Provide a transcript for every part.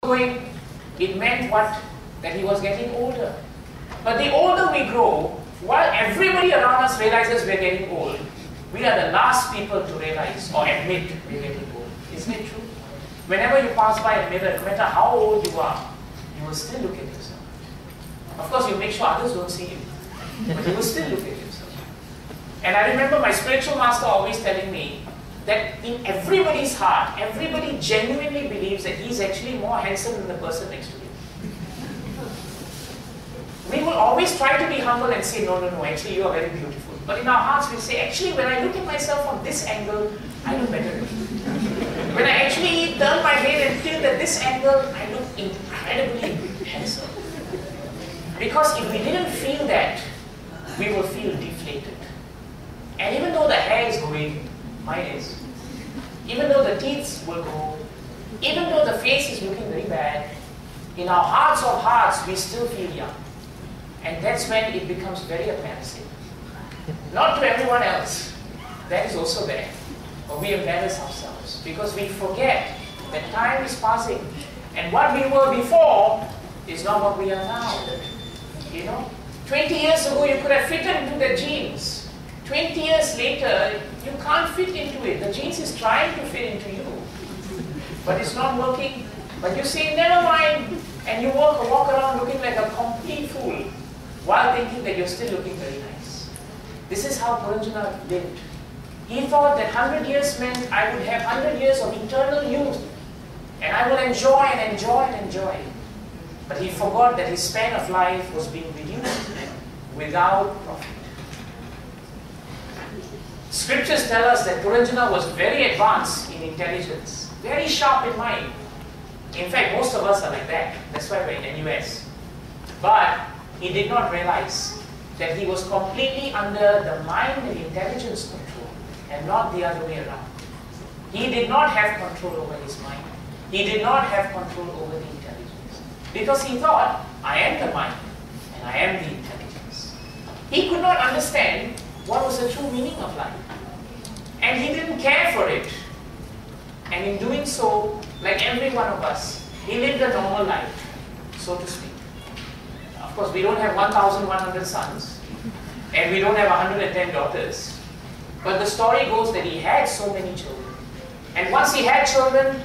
going, it meant what? That he was getting older. But the older we grow, while everybody around us realizes we're getting old, we are the last people to realize or admit we're getting old. Isn't it true? Whenever you pass by a mirror, no matter how old you are, you will still look at yourself. Of course, you make sure others don't see you, but you will still look at yourself. And I remember my spiritual master always telling me that in everybody's heart, everybody genuinely believes that he's actually more handsome than the person next to him. We will always try to be humble and say, no, actually you are very beautiful. But in our hearts we say, actually when I look at myself from this angle, I look better than you. When I actually turn my head and tilt at this angle, I look incredibly handsome. Because if we didn't feel that, we will feel deflated. And even though the hair is going, mine is. Even though the teeth will go, even though the face is looking very bad, in our hearts of hearts, we still feel young. And that's when it becomes very embarrassing. Not to everyone else, that is also there. But we embarrass ourselves because we forget that time is passing. And what we were before is not what we are now. You know, 20 years ago you could have fitted into the jeans. 20 years later, you can't fit into it. The jeans is trying to fit into you, but it's not working. But you say, never mind, and you walk around looking like a complete fool, while thinking that you're still looking very nice. This is how Puranjana lived. He thought that 100 years meant I would have 100 years of eternal youth, and I will enjoy and enjoy and enjoy. But he forgot that his span of life was being reduced without profit. Scriptures tell us that Puranjana was very advanced in intelligence, very sharp in mind. In fact, most of us are like that. That's why we're in NUS. But he did not realize that he was completely under the mind and intelligence control and not the other way around. He did not have control over his mind. He did not have control over the intelligence. Because he thought, I am the mind and I am the intelligence. He could not understand what was the true meaning of life. And he didn't care for it. And in doing so, like every one of us, he lived a normal life, so to speak. Of course, we don't have 1,100 sons, and we don't have 110 daughters. But the story goes that he had so many children. And once he had children,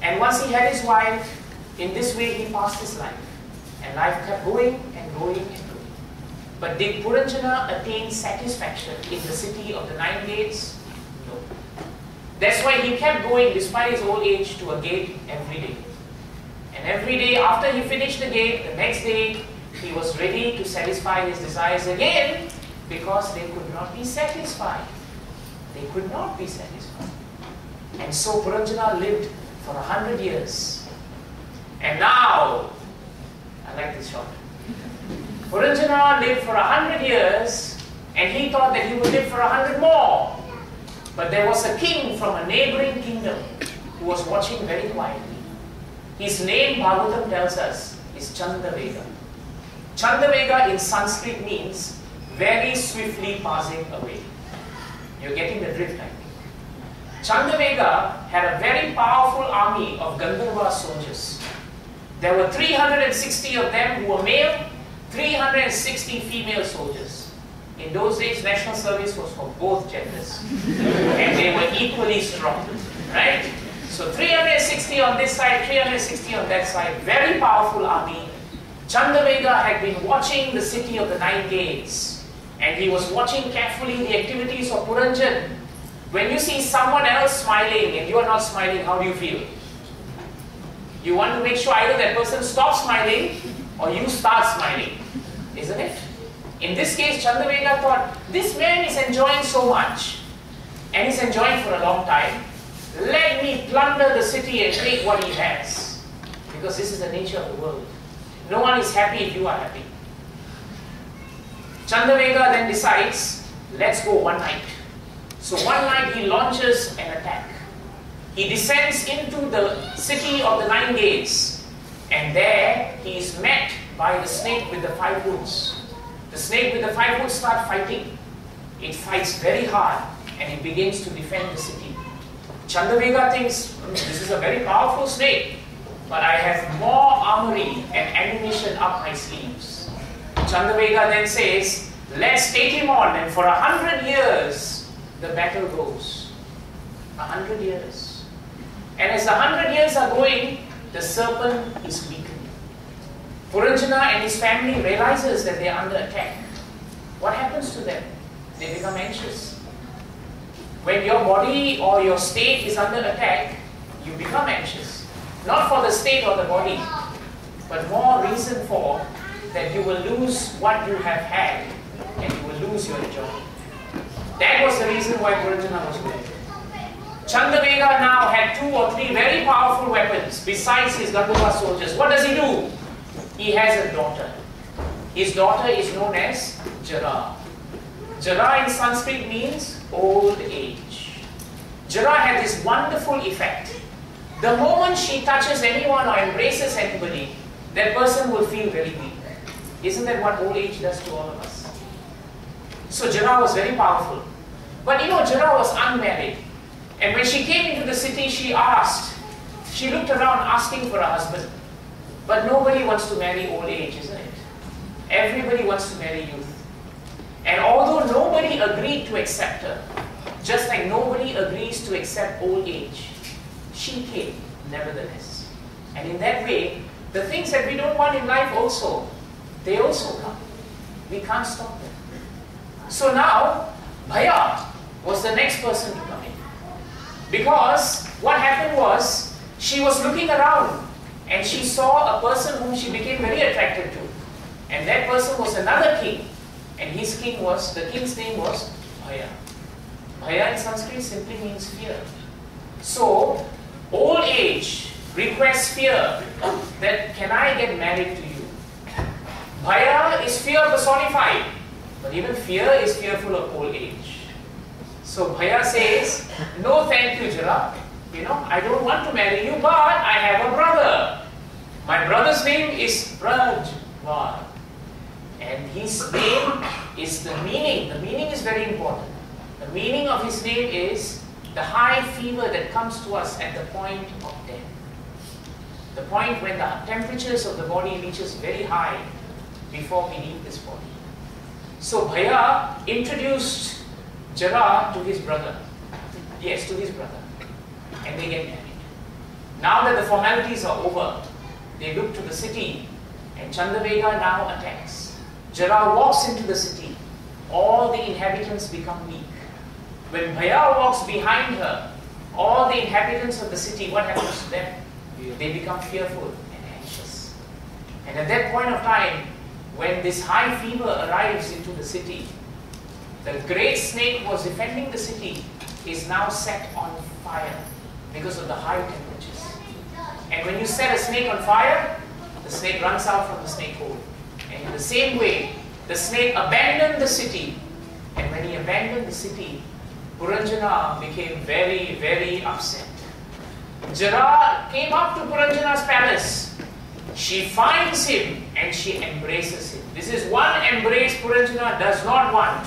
and once he had his wife, in this way he passed his life. And life kept going and going and going. But did Puranjana attain satisfaction in the city of the 9 gates? No. That's why he kept going despite his old age to a gate every day. And every day after he finished the gate, the next day, he was ready to satisfy his desires again because they could not be satisfied. They could not be satisfied. And so Puranjana lived for 100 years. And now, I like this shot. Puranjana lived for 100 years and he thought that he would live for 100 more. But there was a king from a neighboring kingdom who was watching very quietly. His name, Bhagavatam tells us, is Chandavega. Chandavega in Sanskrit means very swiftly passing away. You're getting the drift, I think. Chandavega had a very powerful army of Gandharva soldiers. There were 360 of them who were male, 360 female soldiers. In those days, national service was for both genders. And they were equally strong, right? So 360 on this side, 360 on that side, very powerful army. Chandavega had been watching the city of the 9 gates. And he was watching carefully the activities of Puranjan. When you see someone else smiling and you are not smiling, how do you feel? You want to make sure either that person stops smiling or you start smiling, isn't it? In this case, Chandavega thought, this man is enjoying so much and he's enjoying for a long time. Let me plunder the city and take what he has. Because this is the nature of the world. No one is happy if you are happy. Chandavega then decides, let's go one night. So one night he launches an attack. He descends into the city of the 9 gates. And there he is met by the snake with the 5 hoods. The snake with the 5 hoods starts fighting. It fights very hard and it begins to defend the city. Chandavega thinks, this is a very powerful snake. but I have more armory and ammunition up my sleeves. Chandavega then says, let's take him on, and for 100 years the battle goes. 100 years. And as the 100 years are going, the serpent is weakening. Puranjana and his family realizes that they are under attack. What happens to them? They become anxious. When your body or your state is under attack, you become anxious. Not for the state or the body, but more reason for that you will lose what you have had and you will lose your enjoyment. That was the reason why Puranjana was going. Chandavega now had 2 or 3 very powerful weapons besides his Gandharva soldiers. What does he do? He has a daughter. His daughter is known as Jara. Jara in Sanskrit means old age. Jara had this wonderful effect. The moment she touches anyone or embraces anybody, that person will feel very weak. Isn't that what old age does to all of us? So Jara was very powerful. But you know, Jara was unmarried. And when she came into the city, she looked around asking for a husband. But nobody wants to marry old age, isn't it? Everybody wants to marry youth. And although nobody agreed to accept her, just like nobody agrees to accept old age, she came nevertheless. And in that way, the things that we don't want in life also, they also come. We can't stop them. So now, Bhaya was the next person to come in. Because what happened was, she was looking around and she saw a person whom she became very attracted to. And that person was another king. And the king's name was Bhaya. Bhaya in Sanskrit simply means fear. So, old age requests fear that can I get married to you? Bhaya is fear personified. But even fear is fearful of old age. So Bhaya says, no thank you Jara. I don't want to marry you, but I have a brother. My brother's name is Brajval. And his name is the meaning. The meaning is very important. The meaning of his name is the high fever that comes to us at the point of death. The point when the temperatures of the body reaches very high before we leave this body. So Bhaya introduced Jara to his brother. Yes, to his brother. And they get married. Now that the formalities are over, they look to the city and Chandavega now attacks. Jara walks into the city. All the inhabitants become weak. When Bhaya walks behind her, all the inhabitants of the city, what happens to them? They become fearful and anxious. And at that point of time, when this high fever arrives into the city, the great snake was defending the city is now set on fire because of the high temperatures. And when you set a snake on fire, the snake runs out from the snake hole. And in the same way, the snake abandoned the city. And when he abandoned the city, Puranjana became very, very upset. Jara came up to Puranjana's palace. She finds him and she embraces him. This is one embrace Puranjana does not want,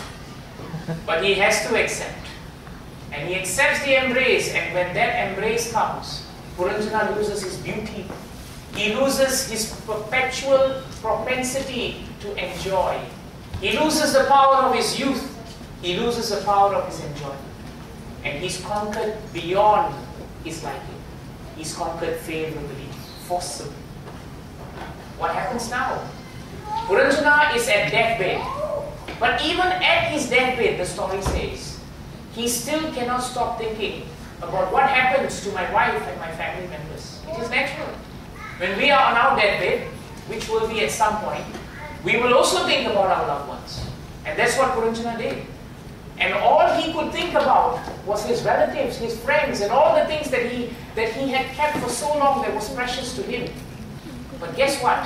but he has to accept. And he accepts the embrace, and when that embrace comes, Puranjana loses his beauty. He loses his perpetual propensity to enjoy. He loses the power of his youth. He loses the power of his enjoyment. And he's conquered beyond his liking. He's conquered favorably, forcibly. What happens now? Puranjana is at deathbed. But even at his deathbed, the story says, he still cannot stop thinking about what happens to my wife and my family members. It is natural. When we are on our deathbed, which will be at some point, we will also think about our loved ones. And that's what Puranjana did. And all he could think about was his relatives, his friends, and all the things that he had kept for so long that was precious to him. But guess what?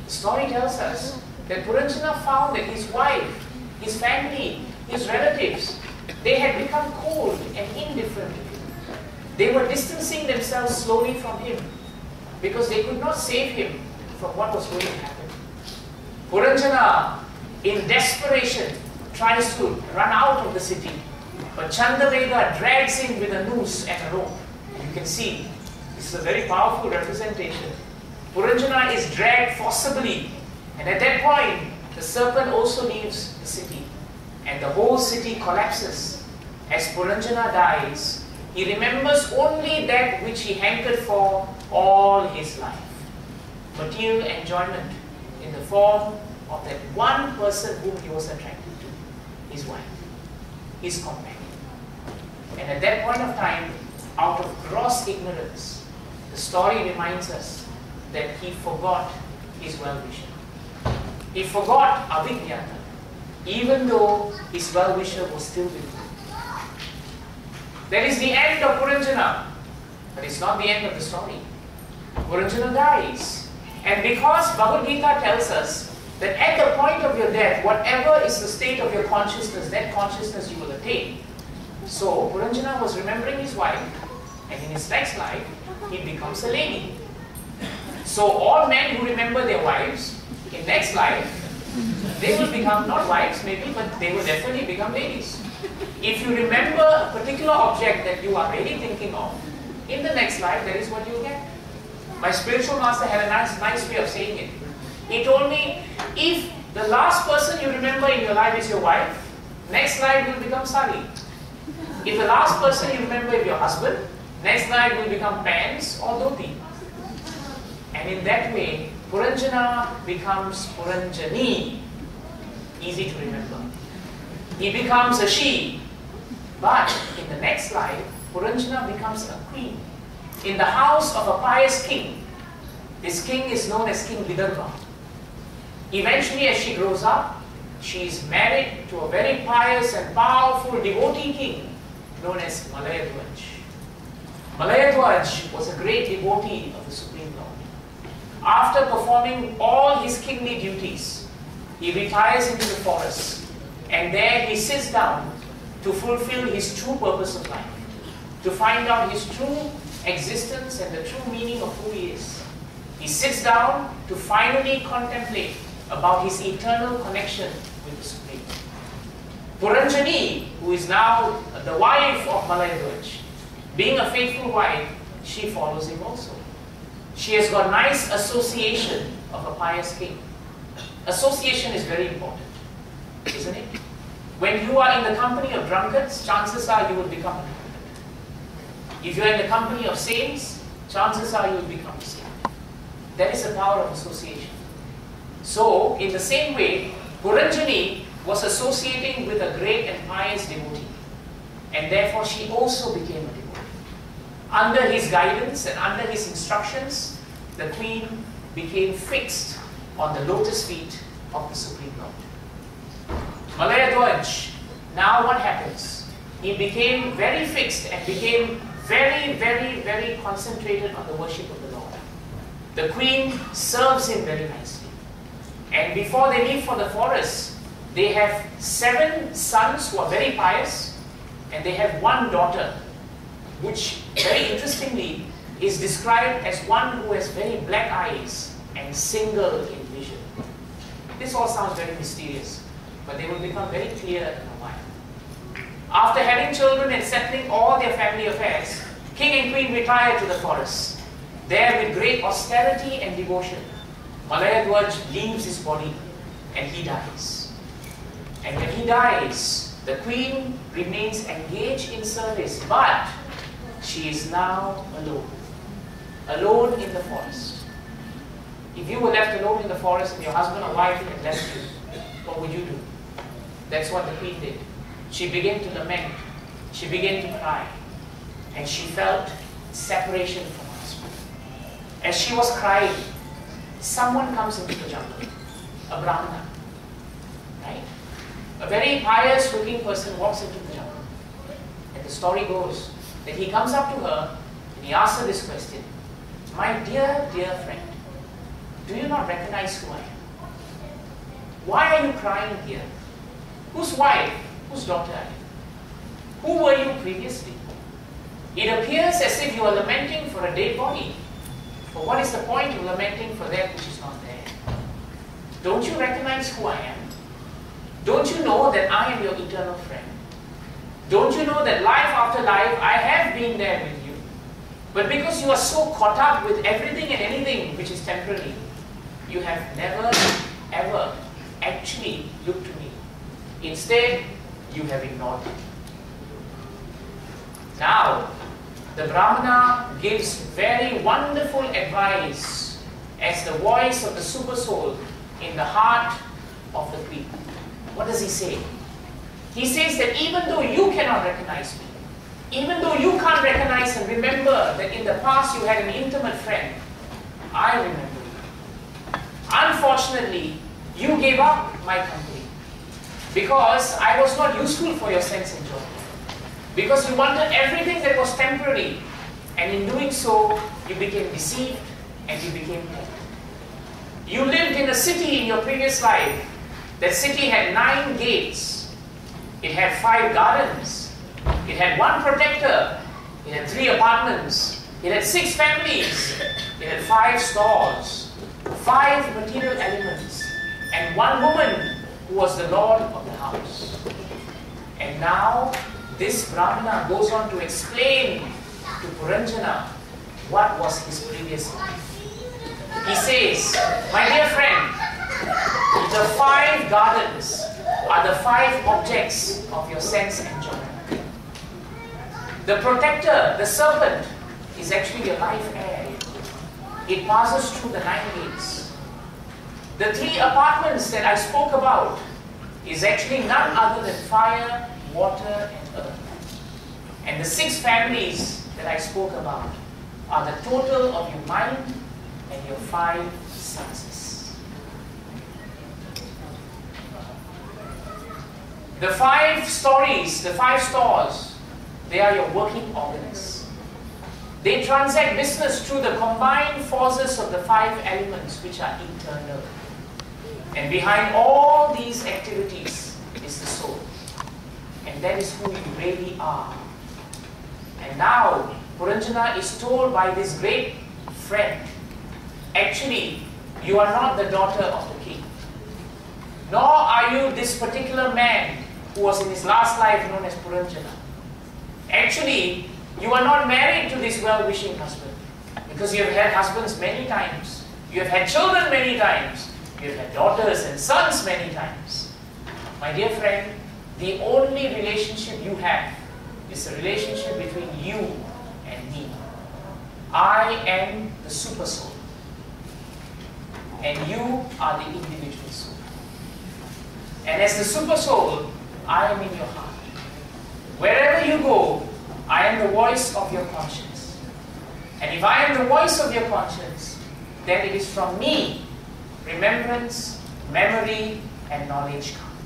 The story tells us that Puranjana found that his wife, his family, his relatives, they had become cold and indifferent to him. They were distancing themselves slowly from him because they could not save him from what was going to happen. Puranjana, in desperation, tries to run out of the city, but Chandavega drags him with a noose and a rope. And you can see the This is a very powerful representation. Puranjana is dragged forcibly, and at that point, the serpent also leaves the city, and the whole city collapses. As Puranjana dies, he remembers only that which he hankered for all his life. Material enjoyment in the form of that one person whom he was attracted to, his wife, his companion. And at that point of time, out of gross ignorance, the story reminds us that he forgot his well-wisher. He forgot Abhignata, even though his well-wisher was still with him. That is the end of Puranjana, but it's not the end of the story. Puranjana dies. And because Bhagavad Gita tells us that at the point of your death, whatever is the state of your consciousness, that consciousness you will attain. So Puranjana was remembering his wife, and in his next life, he becomes a lady. So all men who remember their wives, in next life, they will become not wives maybe, but they will definitely become ladies. If you remember a particular object that you are really thinking of, in the next life, that is what you get. My spiritual master had a nice way of saying it. He told me, if the last person you remember in your life is your wife, next life will become sari. If the last person you remember is your husband, next life will become pants or dhoti. And in that way, Puranjana becomes Puranjani. Easy to remember. He becomes a she. But in the next life, Puranjana becomes a queen in the house of a pious king. This king is known as King Vidarbha. Eventually, as she grows up, she is married to a very pious and powerful devotee king known as Malayadhwaj. Malayadhwaj was a great devotee of the Supreme Lord. After performing all his kingly duties, he retires into the forest, and there he sits down to fulfill his true purpose of life, to find out his true existence and the true meaning of who he is. He sits down to finally contemplate about his eternal connection with the Supreme. Puranjani, who is now the wife of Malayadhwaj, being a faithful wife, she follows him also. She has got nice association of a pious king. Association is very important, isn't it? When you are in the company of drunkards, chances are you will become a drunkard. If you are in the company of saints, chances are you will become a saint. That is the power of association. So, in the same way, Puranjani was associating with a great and pious devotee, and therefore she also became a devotee. Under his guidance and under his instructions, the queen became fixed on the lotus feet of the Supreme Lord. Malayadhwaj, now what happens? He became very fixed and became very concentrated on the worship of the Lord. The queen serves him very nicely. And before they leave for the forest, they have 7 sons who are very pious, and they have 1 daughter, which very interestingly is described as one who has very black eyes and single in vision. This all sounds very mysterious, but they will become very clear in a while. After having children and settling all their family affairs, king and queen retire to the forest. There, with great austerity and devotion, Malayadhwaj leaves his body and he dies. And when he dies, the queen remains engaged in service, but she is now alone. Alone in the forest. If you were left alone in the forest and your husband or wife had left you, what would you do? That's what the queen did. She began to lament. She began to cry. And she felt separation from her husband. As she was crying, someone comes into the jungle. A Brahmana. Right? A very pious looking person walks into the jungle. And the story goes that he comes up to her and he asks her this question. My dear friend, do you not recognize who I am? Why are you crying here? Whose wife, whose daughter are you? Who were you previously? It appears as if you are lamenting for a dead body. But what is the point of lamenting for that which is not there? Don't you recognize who I am? Don't you know that I am your eternal friend? Don't you know that life after life I have been there with you? But because you are so caught up with everything and anything which is temporary, you have never ever actually looked to me. Instead, you have ignored me. Now, the Brahmana gives very wonderful advice as the voice of the super soul in the heart of the queen. What does he say? He says that even though you cannot recognize me, even though you can't recognize and remember that in the past you had an intimate friend, I remember you. Unfortunately, you gave up my company because I was not useful for your sense enjoyment. Because you wanted everything that was temporary, and in doing so, you became deceived and you became dead. You lived in a city in your previous life. That city had 9 gates. It had 5 gardens. It had 1 protector. It had 3 apartments. It had 6 families. It had 5 stores, 5 material elements, and 1 woman who was the lord of the house. And now, this Brahmana goes on to explain to Puranjana what was his previous life. He says, my dear friend, the 5 gardens are the 5 objects of your sense enjoyment. The protector, the serpent, is actually your life air. It passes through the 9 gates. The 3 apartments that I spoke about is actually none other than fire, water, and earth. And the 6 families that I spoke about are the total of your mind and your 5 senses. The 5 stories, the 5 stores, they are your working organs. They transact business through the combined forces of the 5 elements which are internal. And behind all these activities is the soul. And that is who you really are. And now, Puranjana is told by this great friend, actually, you are not the daughter of the king. Nor are you this particular man who was in his last life known as Puranjana. Actually, you are not married to this well-wishing husband, because you have had husbands many times. You have had children many times. You have had daughters and sons many times. My dear friend, the only relationship you have is a relationship between you and me. I am the super soul, and you are the individual soul. And as the super soul, I am in your heart. Wherever you go, I am the voice of your conscience. And if I am the voice of your conscience, then it is from me remembrance, memory, and knowledge come.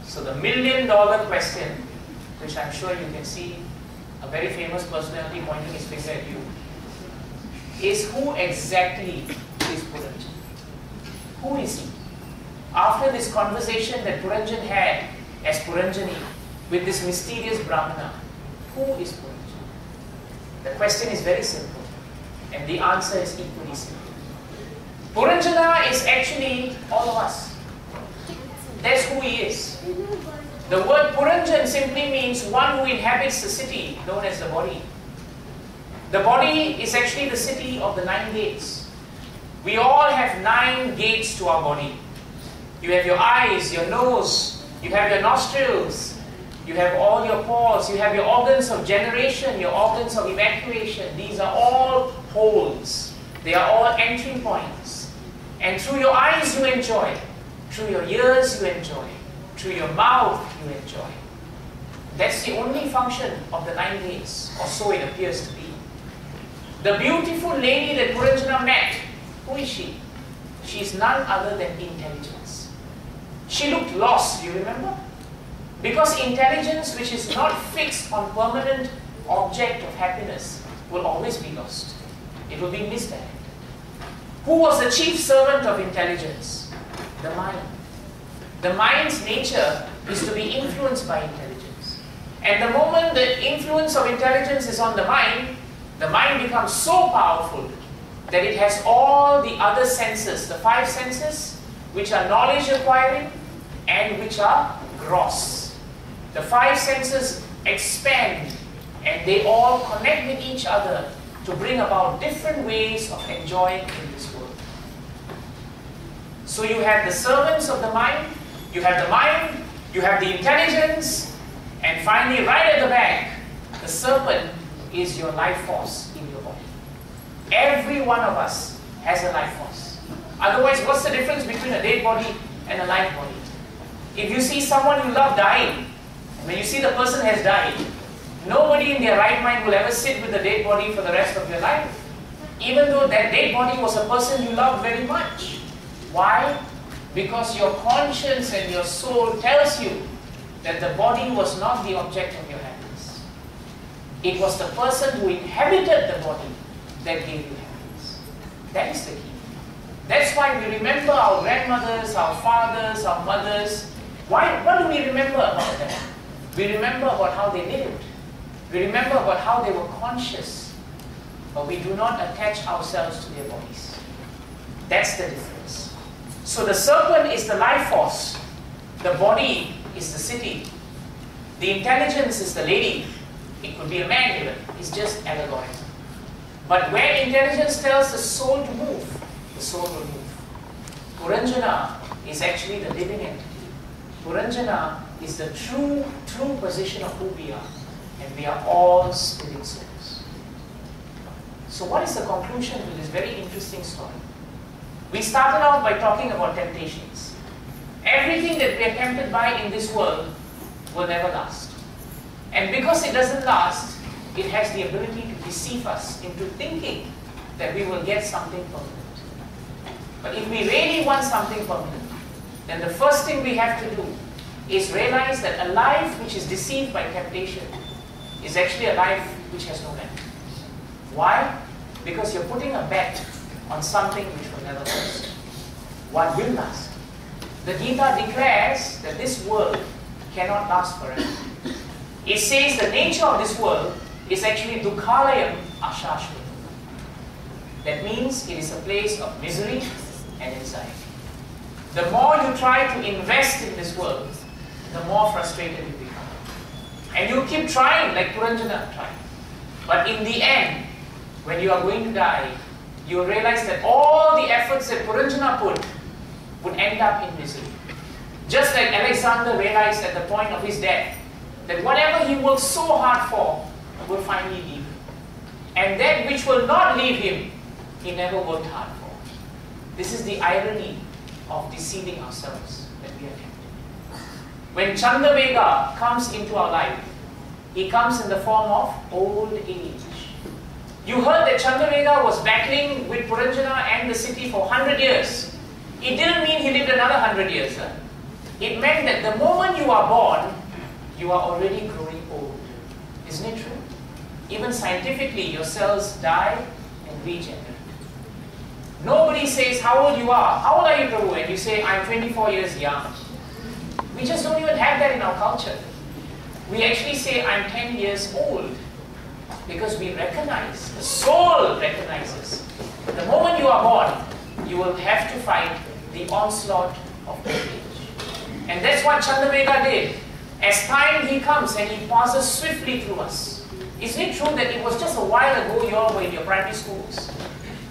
So the $1 million question, which I'm sure you can see a very famous personality pointing his finger at you, is who exactly is Puranjan? Who is he? After this conversation that Puranjan had as Puranjani with this mysterious Brahmana, who is Puranjan? The question is very simple, and the answer is equally simple. Puranjana is actually all of us. That's who he is. The word Puranjan simply means one who inhabits the city known as the body. The body is actually the city of the 9 gates. We all have 9 gates to our body. You have your eyes, your nose, you have your nostrils, you have all your pores, you have your organs of generation, your organs of evacuation. These are all holes. They are all entry points. And through your eyes you enjoy, through your ears you enjoy, through your mouth you enjoy. That's the only function of the 9 gates, or so it appears to be. The beautiful lady that Puranjana met, who is she? She is none other than intelligence. She looked lost, do you remember? Because intelligence which is not fixed on permanent object of happiness will always be lost. It will be misdirected. Who was the chief servant of intelligence? The mind. The mind's nature is to be influenced by intelligence. And the moment the influence of intelligence is on the mind becomes so powerful that it has all the other senses, the 5 senses, which are knowledge acquiring and which are gross. The 5 senses expand And they all connect with each other to bring about different ways of enjoying in this world. So you have the servants of the mind, you have the intelligence, and finally right at the back, the serpent is your life force in your body. Every one of us has a life force. Otherwise, what's the difference between a dead body and a live body? If you see someone you love dying, and when you see the person has died, nobody in their right mind will ever sit with the dead body for the rest of their life, even though that dead body was a person you loved very much. Why? Because your conscience and your soul tells you that the body was not the object of your happiness. It was the person who inhabited the body that gave you happiness. That is the key. That's why we remember our grandmothers, our fathers, our mothers. Why? What do we remember about them? We remember about how they lived. We remember about how they were conscious. But we do not attach ourselves to their bodies. That's the difference. So the serpent is the life force. The body is the city. The intelligence is the lady. It could be a man even. It's just allegorical. But where intelligence tells the soul to move, the soul will move. Puranjana is actually the living entity. Puranjana is the true position of who we are. And we are all spirit souls. So what is the conclusion to this very interesting story? We started out by talking about temptations. Everything that we are tempted by in this world will never last. And because it doesn't last, it has the ability to deceive us into thinking that we will get something permanent. But if we really want something permanent, then the first thing we have to do is realize that a life which is deceived by temptation is actually a life which has no end. Why? Because you're putting a bet on something which will never last. What will last? The Gita declares that this world cannot last forever. It says the nature of this world is actually dukhalayam ashashvatam. That means it is a place of misery and anxiety. The more you try to invest in this world, the more frustrated you become. And you keep trying like Puranjana tried. But in the end, when you are going to die, you realize that all the efforts that Puranjana put would end up in misery. Just like Alexander realized at the point of his death that whatever he worked so hard for will finally leave him. And that which will not leave him, he never worked hard for. This is the irony of deceiving ourselves that we are tempted. When Chandavega comes into our life, he comes in the form of old age. You heard that Chandavega was battling with Puranjana and the city for 100 years. It didn't mean he lived another 100 years. It meant that the moment you are born, you are already growing old. Isn't it true? Even scientifically, your cells die and regenerate. Nobody says how old you are. How old are you, Prabhu? And you say, I'm 24 years young. We just don't even have that in our culture. We actually say, I'm 10 years old. Because we recognize, the soul recognizes, the moment you are born, you will have to fight the onslaught of old age. And that's what Chandavega did. As time he comes and he passes swiftly through us. Isn't it true that it was just a while ago you all were in your primary schools?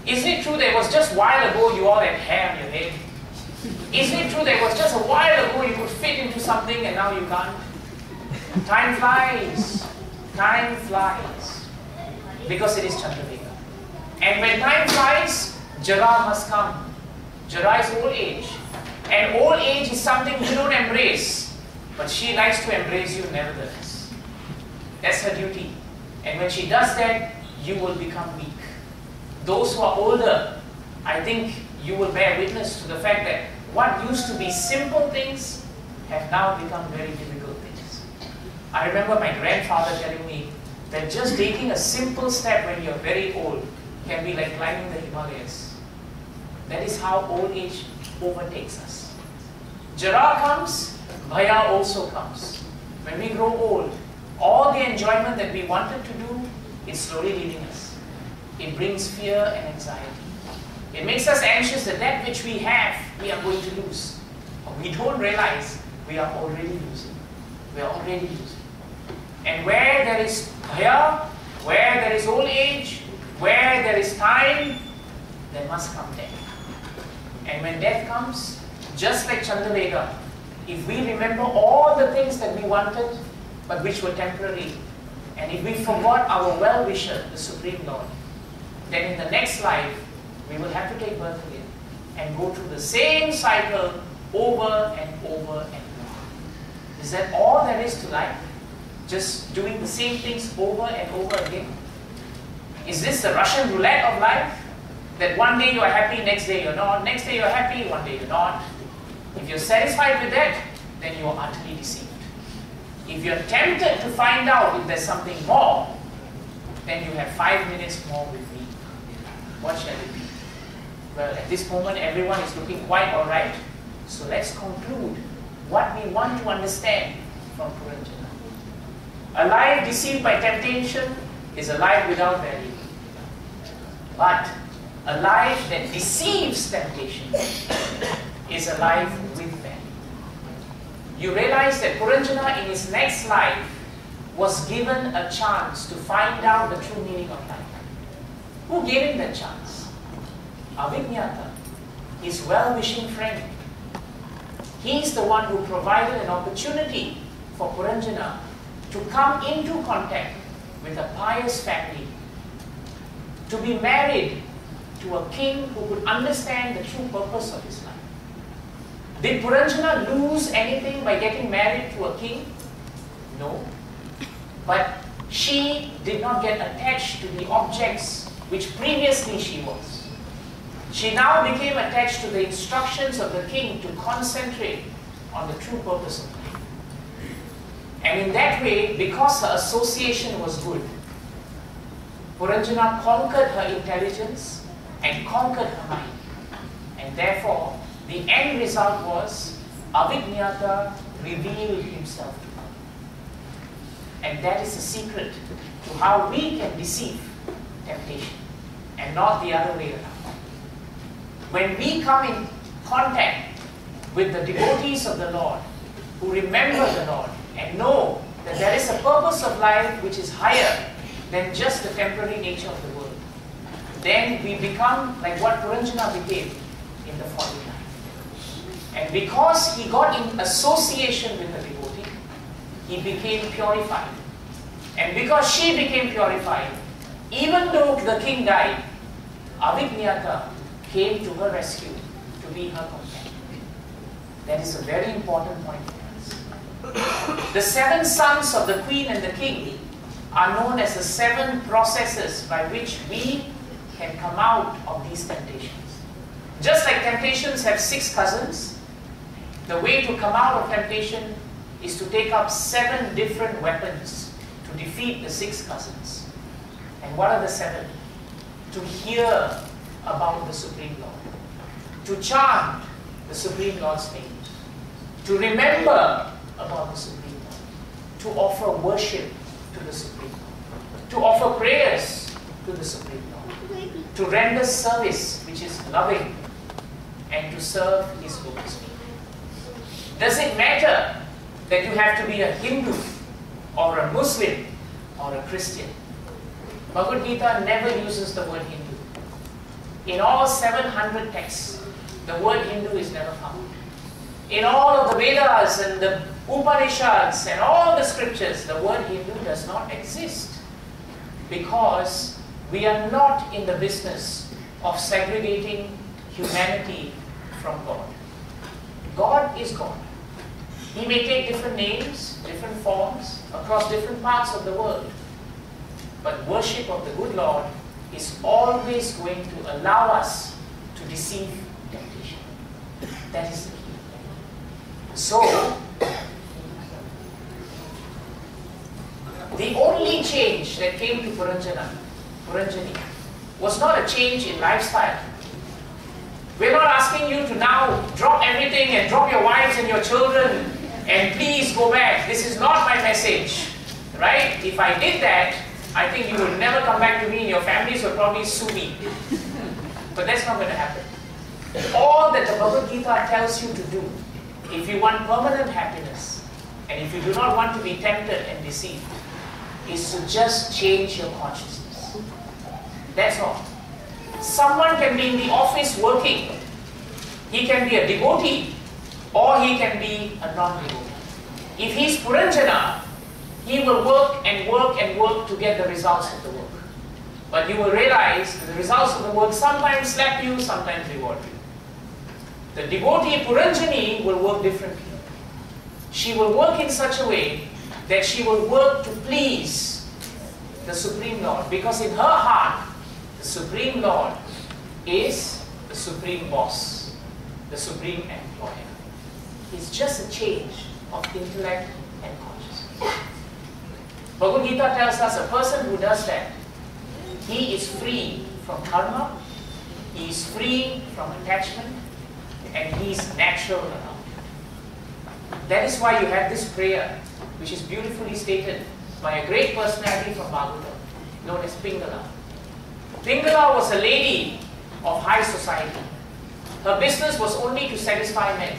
Isn't it true that it was just a while ago you all had hair on your head? Isn't it true that it was just a while ago you could fit into something and now you can't? Time flies. Time flies. Because it is Chandavega. And when time flies, Jara must come. Jara is old age. And old age is something you don't embrace. But she likes to embrace you nevertheless. That's her duty. And when she does that, you will become weak. Those who are older, I think you will bear witness to the fact that what used to be simple things have now become very difficult things. I remember my grandfather telling me that just taking a simple step when you're very old can be like climbing the Himalayas. That is how old age overtakes us. Jara comes, Bhaya also comes. When we grow old, all the enjoyment that we wanted to do is slowly leaving us. It brings fear and anxiety. It makes us anxious that that which we have, we are going to lose. But we don't realize we are already losing. We are already losing. And where there is Here, where there is old age, where there is time, there must come death. And when death comes, just like Chandravega, if we remember all the things that we wanted, but which were temporary, and if we forgot our well-wisher, the Supreme Lord, then in the next life, we will have to take birth again and go through the same cycle over and over and over. Is that all there is to life? Just doing the same things over and over again? Is this the Russian roulette of life? That one day you are happy, next day you're not, next day you're happy, one day you're not. If you're satisfied with that, then you are utterly deceived. If you're tempted to find out if there's something more, then you have 5 minutes more with me. What shall it be? Well, at this moment, everyone is looking quite alright. So let's conclude what we want to understand from Puranjana. A life deceived by temptation is a life without value. But a life that deceives temptation is a life with value. You realize that Puranjana in his next life was given a chance to find out the true meaning of life. Who gave him that chance? Avijñata, his well-wishing friend. He's the one who provided an opportunity for Puranjana to come into contact with a pious family, to be married to a king who could understand the true purpose of his life. Did Puranjana lose anything by getting married to a king? No. But she did not get attached to the objects which previously she was. She now became attached to the instructions of the king to concentrate on the true purpose of life. And in that way, because her association was good, Puranjana conquered her intelligence and conquered her mind. And therefore, the end result was Avijñata revealed himself to her. And that is the secret to how we can deceive temptation, and not the other way around. When we come in contact with the devotees of the Lord, who remember the Lord and know that there is a purpose of life which is higher than just the temporary nature of the world, then we become like what Puranjana became in the 49. And because he got in association with the devotee, he became purified. And because she became purified, even though the king died, Avijñata came to her rescue to be her companion. That is a very important point for us. The 7 sons of the queen and the king are known as the 7 processes by which we can come out of these temptations. Just like temptations have 6 cousins, the way to come out of temptation is to take up 7 different weapons to defeat the 6 cousins. And what are the 7? To hear about the Supreme Lord, to chant the Supreme Lord's name, to remember about the Supreme Lord, to offer worship to the Supreme Lord, to offer prayers to the Supreme Lord, to render service which is loving, and to serve His lotus feet. Does it matter that you have to be a Hindu or a Muslim or a Christian? Bhagavad Gita never uses the word Hindu. In all 700 texts, the word Hindu is never found. In all of the Vedas and the Upanishads and all the scriptures, the word Hindu does not exist, because we are not in the business of segregating humanity from God. God is God. He may take different names, different forms, across different parts of the world. But worship of the good Lord is always going to allow us to deceive temptation. That is the key. So, the only change that came to Puranjani was not a change in lifestyle. We're not asking you to now drop everything and drop your wives and your children and please go back. This is not my message, right? If I did that, I think you would never come back to me and your families would probably sue me. But that's not going to happen. All that the Bhagavad Gita tells you to do, if you want permanent happiness, and if you do not want to be tempted and deceived, is to just change your consciousness. That's all. Someone can be in the office working. He can be a devotee or he can be a non-devotee. If he's Puranjana, he will work and work and work to get the results of the work. But you will realize that the results of the work sometimes slap you, sometimes reward you. The devotee Puranjani will work differently. She will work in such a way that she will work to please the Supreme Lord, because in her heart, the Supreme Lord is the Supreme Boss, the Supreme Employer. It's just a change of intellect and consciousness. Bhagavad Gita tells us a person who does that, he is free from karma, he is free from attachment, and he is natural around. That is why you have this prayer, which is beautifully stated by a great personality from Bhagavatam, known as Pingala. Pingala was a lady of high society. Her business was only to satisfy men.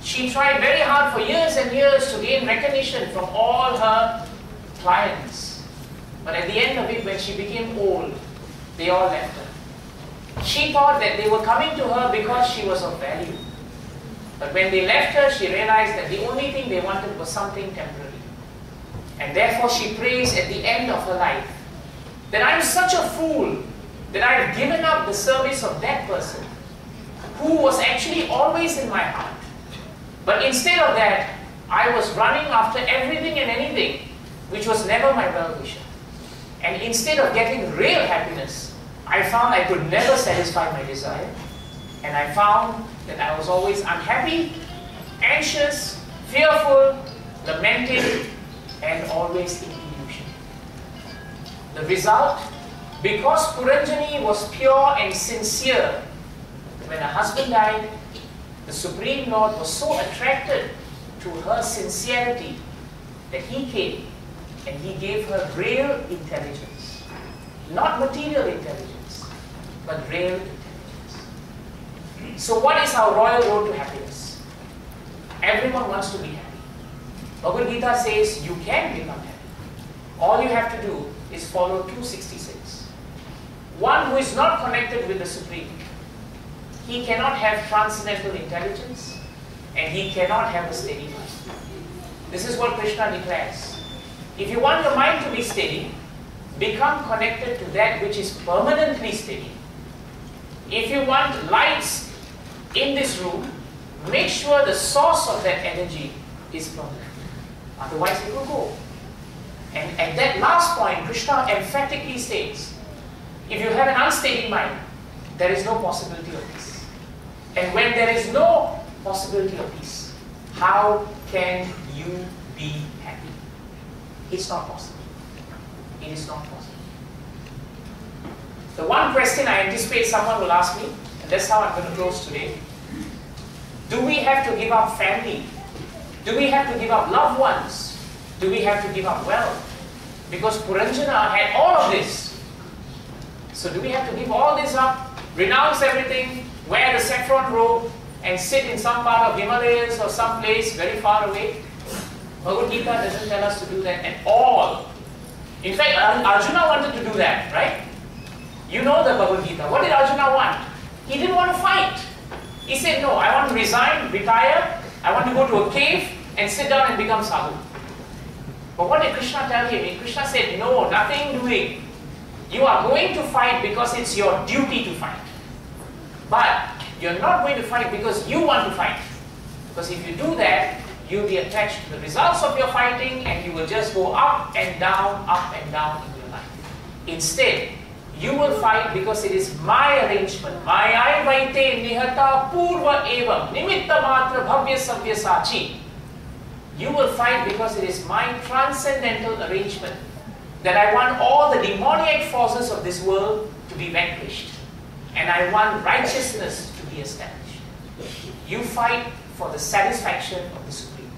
She tried very hard for years and years to gain recognition from all her clients. But at the end of it, when she became old, they all left her. She thought that they were coming to her because she was of value. But when they left her, she realized that the only thing they wanted was something temporary. And therefore she prays at the end of her life that I'm such a fool that I've given up the service of that person who was actually always in my heart. But instead of that, I was running after everything and anything which was never my well-wisher. And instead of getting real happiness, I found I could never satisfy my desire. And I found that I was always unhappy, anxious, fearful, lamenting, and always in illusion. The result, because Puranjani was pure and sincere, when her husband died, the Supreme Lord was so attracted to her sincerity that he came and he gave her real intelligence. Not material intelligence, but real intelligence. So what is our royal road to happiness? Everyone wants to be happy. Bhagavad Gita says you can become happy. All you have to do is follow 266. One who is not connected with the Supreme, he cannot have transcendental intelligence and he cannot have a steady mind. This is what Krishna declares. If you want your mind to be steady, become connected to that which is permanently steady. If you want lights in this room, make sure the source of that energy is permanent. Otherwise it will go. And at that last point, Krishna emphatically states, if you have an unsteady mind, there is no possibility of peace. And when there is no possibility of peace, how can you be happy? It's not possible. It is not possible. The one question I anticipate someone will ask me, and that's how I'm going to close today. Do we have to give up family? Do we have to give up loved ones? Do we have to give up wealth? Because Puranjana had all of this. So do we have to give all this up, renounce everything, wear the saffron robe, and sit in some part of Himalayas or some place very far away? Bhagavad Gita doesn't tell us to do that at all. In fact, Arjuna wanted to do that, right? You know the Bhagavad Gita. What did Arjuna want? He didn't want to fight. He said, no, I want to resign, retire, I want to go to a cave and sit down and become sadhu. But what did Krishna tell him? Krishna said, no, nothing doing. You are going to fight because it's your duty to fight. But you're not going to fight because you want to fight. Because if you do that, you'll be attached to the results of your fighting and you will just go up and down in your life. Instead, you will fight because it is my arrangement. Mayai vaite nihata purva evam nimitta matra bhavya savya sachi. You will fight because it is my transcendental arrangement that I want all the demoniac forces of this world to be vanquished. And I want righteousness to be established. You fight for the satisfaction of the Supreme.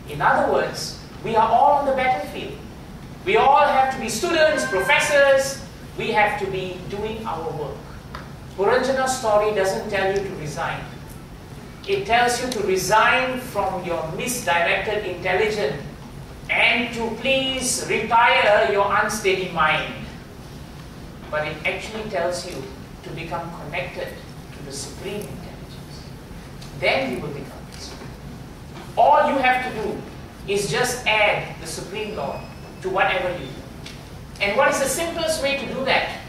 In other words, we are all on the battlefield. We all have to be students, professors. We have to be doing our work. Puranjana's story doesn't tell you to resign. It tells you to resign from your misdirected intelligence and to please retire your unsteady mind. But it actually tells you to become connected to the Supreme Intelligence. Then you will become peaceful. All you have to do is just add the Supreme Lord to whatever you do. And what is the simplest way to do that?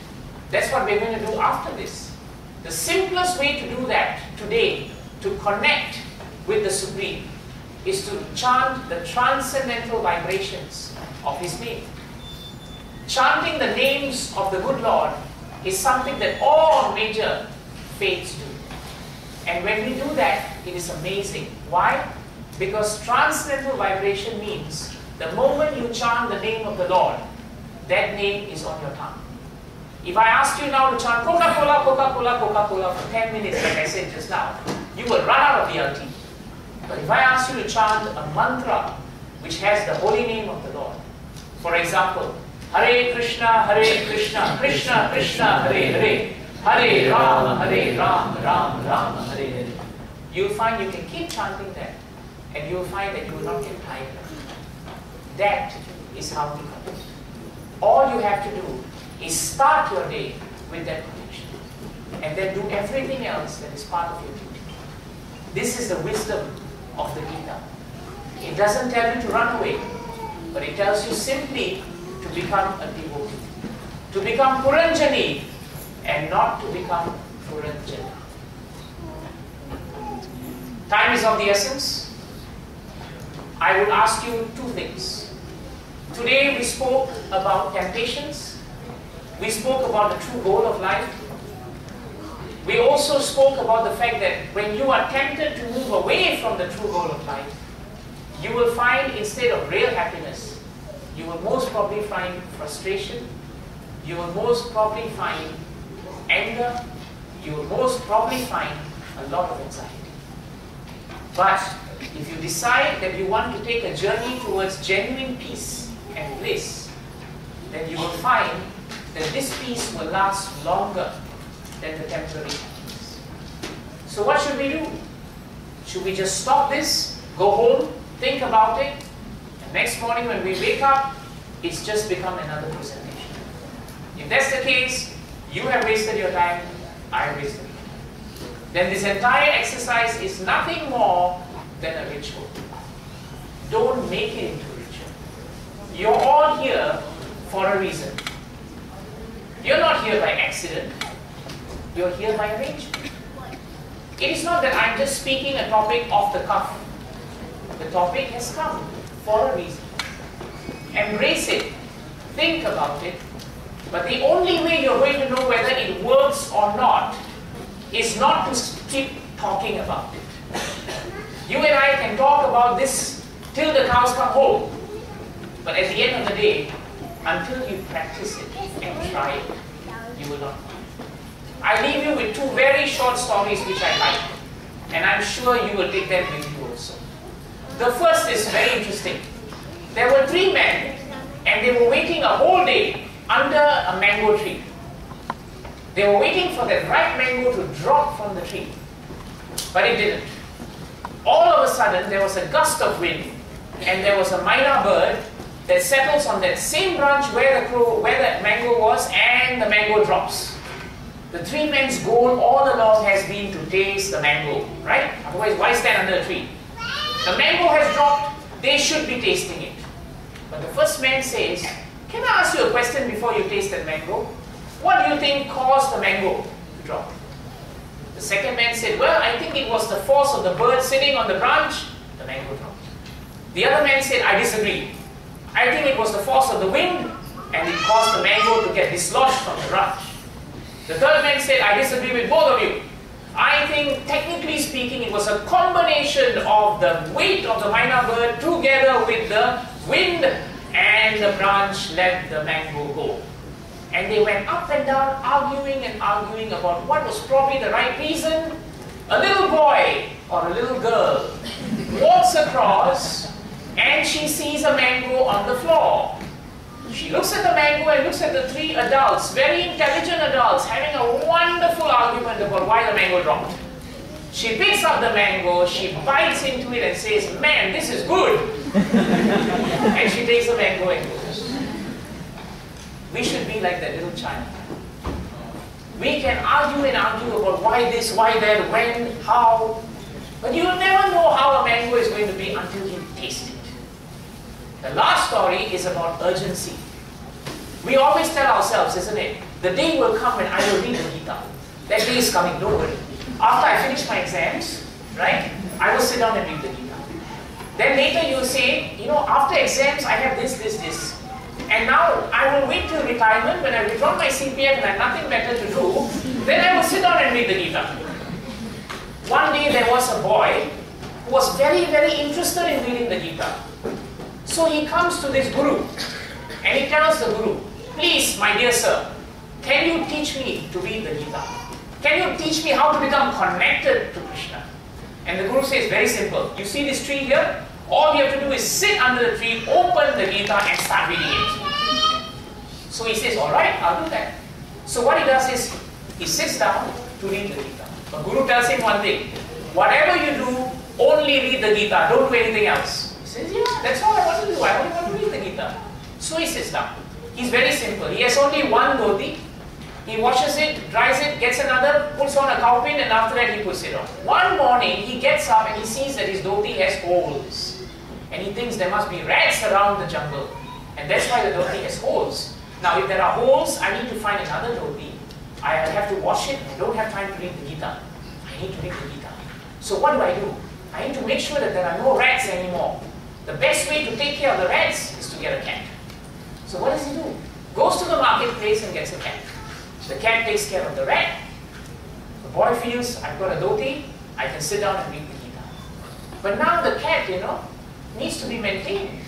That's what we're going to do after this. The simplest way to do that today, to connect with the Supreme, is to chant the transcendental vibrations of His name. Chanting the names of the good Lord is something that all major faiths do. And when we do that, it is amazing. Why? Because transcendental vibration means the moment you chant the name of the Lord, that name is on your tongue. If I asked you now to chant Coca-Cola, Coca-Cola, Coca-Cola for 10 minutes, like I said just now, you will run out of BLT. But if I ask you to chant a mantra which has the holy name of the Lord, for example, Hare Krishna, Krishna Krishna, Hare Hare, Hare Ram, Ram Ram, Hare Hare, you'll find you can keep chanting that, and you'll find that you will not get tired. That is how to connect. All you have to do is start your day with that connection, and then do everything else that is part of your duty. This is the wisdom of the Gita. It doesn't tell you to run away, but it tells you simply to become a devotee, to become Puranjani and not to become Puranjana. Time is of the essence. I would ask you two things. Today we spoke about temptations. We spoke about the true goal of life. We also spoke about the fact that when you are tempted to move away from the true goal of life, you will find instead of real happiness, you will most probably find frustration, you will most probably find anger, you will most probably find a lot of anxiety. But if you decide that you want to take a journey towards genuine peace and bliss, then you will find that this peace will last longer than the temporary happiness. So what should we do? Should we just stop this, go home, think about it, and next morning when we wake up, it's just become another presentation? If that's the case, you have wasted your time, I have wasted your time. Then this entire exercise is nothing more than a ritual. Don't make it into a ritual. You're all here for a reason. You're not here by accident. You're here by arrangement. It is not that I'm just speaking a topic off the cuff. The topic has come for a reason. Embrace it. Think about it. But the only way you're going to know whether it works or not is not to keep talking about it. You and I can talk about this till the cows come home. But at the end of the day, until you practice it and try it, you will not. I leave you with two very short stories which I like, and I'm sure you will take them with you also. The first is very interesting. There were three men, and they were waiting a whole day under a mango tree. They were waiting for that ripe mango to drop from the tree, but it didn't. All of a sudden, there was a gust of wind, and there was a myna bird that settles on that same branch where the mango was, and the mango drops. The three men's goal all along has been to taste the mango, right? Otherwise, why stand under a tree? The mango has dropped, they should be tasting it. But the first man says, can I ask you a question before you taste that mango? What do you think caused the mango to drop? The second man said, well, I think it was the force of the bird sitting on the branch, the mango dropped. The other man said, I disagree. I think it was the force of the wind, and it caused the mango to get dislodged from the branch. The third man said, I disagree with both of you. I think, technically speaking, it was a combination of the weight of the myna bird together with the wind, and the branch let the mango go. And they went up and down, arguing and arguing about what was probably the right reason. A little boy or a little girl walks across, and she sees a mango on the floor. She looks at the mango and looks at the three adults, very intelligent adults, having a wonderful argument about why the mango dropped. She picks up the mango, she bites into it and says, "Man, this is good." And she takes the mango and goes. We should be like that little child. We can argue and argue about why this, why that, when, how, but you will never know how a mango is going to be until you taste it. The last story is about urgency. We always tell ourselves, isn't it? The day will come when I will read the Gita. That day is coming, don't worry. After I finish my exams, right, I will sit down and read the Gita. Then later you will say, you know, after exams I have this. And now I will wait till retirement when I withdraw my CPF and I have nothing better to do. Then I will sit down and read the Gita. One day there was a boy who was very, very interested in reading the Gita. So he comes to this guru and he tells the guru, "Please, my dear sir, can you teach me to read the Gita? Can you teach me how to become connected to Krishna?" And the guru says, very simple. You see this tree here? All you have to do is sit under the tree, open the Gita and start reading it. So he says, all right, I'll do that. So what he does is, he sits down to read the Gita. The guru tells him one thing, whatever you do, only read the Gita, don't do anything else. He says, yeah, that's all I want to do, I only want to read the Gita. So he sits down. He's very simple. He has only one dhoti. He washes it, dries it, gets another, puts on a cowpin, and after that he puts it on. One morning, he gets up and he sees that his dhoti has holes. And he thinks there must be rats around the jungle. And that's why the dhoti has holes. Now, if there are holes, I need to find another dhoti. I have to wash it. I don't have time to read the Gita. I need to read the Gita. So what do? I need to make sure that there are no rats anymore. The best way to take care of the rats is to get a cat. So what does he do? Goes to the marketplace and gets a cat. The cat takes care of the rat. The boy feels, I've got a dhoti, I can sit down and read the Gita. But now the cat, needs to be maintained.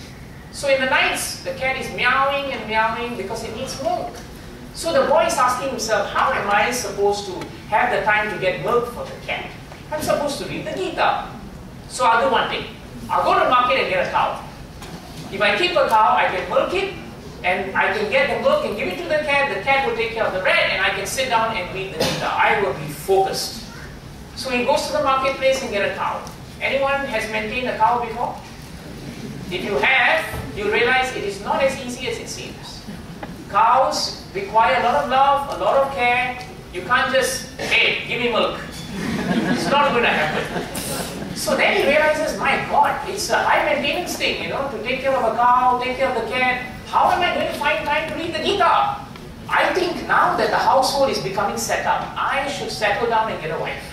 So in the nights, the cat is meowing and meowing because it needs milk. So the boy is asking himself, how am I supposed to have the time to get milk for the cat? I'm supposed to read the Gita. So I'll do one thing. I'll go to the market and get a cow. If I keep a cow, I can milk it, and I can get the milk and give it to the cat will take care of the rat, and I can sit down and read the Gita. I will be focused. So he goes to the marketplace and get a cow. Anyone has maintained a cow before? If you have, you realize it is not as easy as it seems. Cows require a lot of love, a lot of care. You can't just, hey, give me milk. It's not going to happen. So then he realizes, my God, it's a high maintenance thing, to take care of a cow, take care of the cat. How am I going to find time to read the Gita? I think now that the household is becoming set up, I should settle down and get a wife.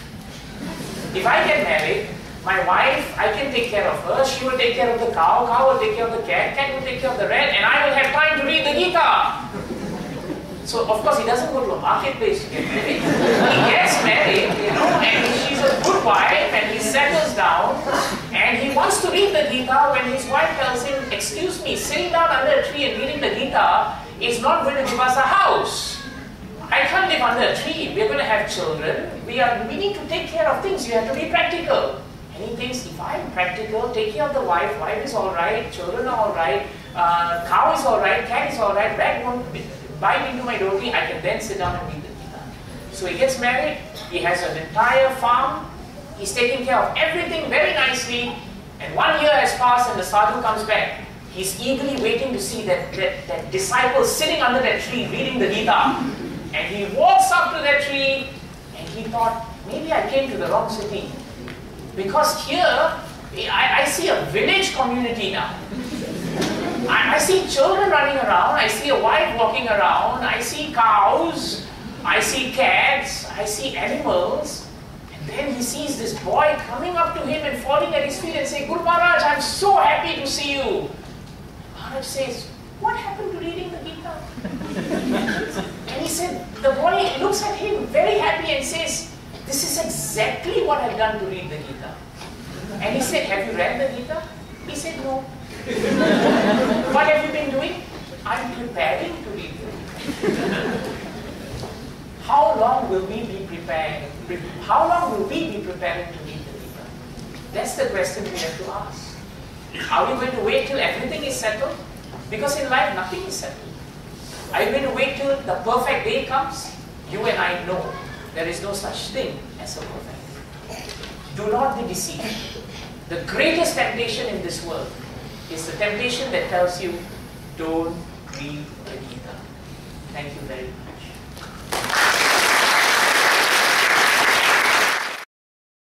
If I get married, my wife, I can take care of her, she will take care of the cow, cow will take care of the cat, cat will take care of the rat, and I will have time to read the Gita. So of course he doesn't go to a marketplace to get married. He gets married, and she's a good wife, and he settles down, and he wants to read the Gita when his wife tells him, excuse me, sitting down under a tree and reading the Gita is not going to give us a house. I can't live under a tree. We're going to have children. We need to take care of things. You have to be practical. And he thinks, if I'm practical, take care of the wife is alright, children are alright, cow is alright, cat is alright, rat won't bite into my dhoti, I can then sit down and read the Gita. So he gets married, he has an entire farm, he's taking care of everything very nicely, and 1 year has passed and the sadhu comes back. He's eagerly waiting to see that disciple sitting under that tree reading the Gita. And he walks up to that tree and he thought, maybe I came to the wrong city. Because here, I see a village community now. I see children running around, I see a wife walking around, I see cows, I see cats, I see animals. And then he sees this boy coming up to him and falling at his feet and saying, Guru Maharaj, I'm so happy to see you. Maharaj says, what happened to reading the Gita? And he said, the boy looks at him very happy and says, this is exactly what I've done to read the Gita. And he said, have you read the Gita? He said, no. What have you been doing? I'm preparing to read the Gita. How long will we be preparing? How long will we be preparing to read the Gita? That's the question we have to ask. Are we going to wait till everything is settled? Because in life, nothing is settled. Are you going to wait till the perfect day comes? You and I know there is no such thing as a perfect day. Do not be deceived. The greatest temptation in this world is the temptation that tells you, don't read the Gita. Thank you very much.